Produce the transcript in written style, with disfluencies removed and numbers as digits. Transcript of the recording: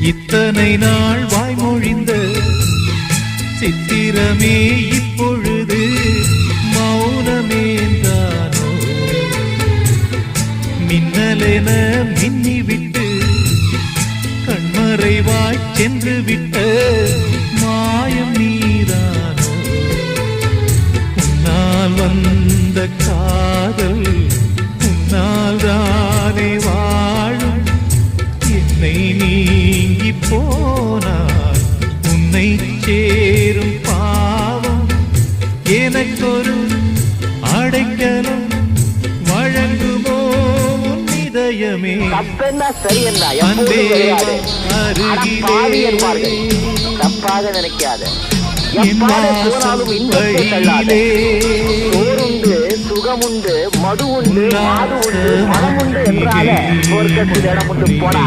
இத்தனை நாள் வாய்மொழிந்த சித்திரமே இப்பொழுது மௌனமேந்தானோ? மின்னலென மின்னிவிட்டு கண்மறைவாய் சென்று விட்ட மாயம் நீதானோ? உன்னால் வந்த காதல் உன்னால் தானே வாழும். என்னை நீங்கி போனால் உன்னை சேரும் பாவம். எனக்கொரு அடைக்கலம் வழங்குமோ உன் இதயமே? அன்பே அருகிலே தப்பாக நினைக்காத. என் வாசல் வழியிலே சுகமுண்டு, மது உண்டு, மாது உண்டு, மனம் உண்டு என்றால சொர்க்கத்தில் இடம் உண்டு போடா.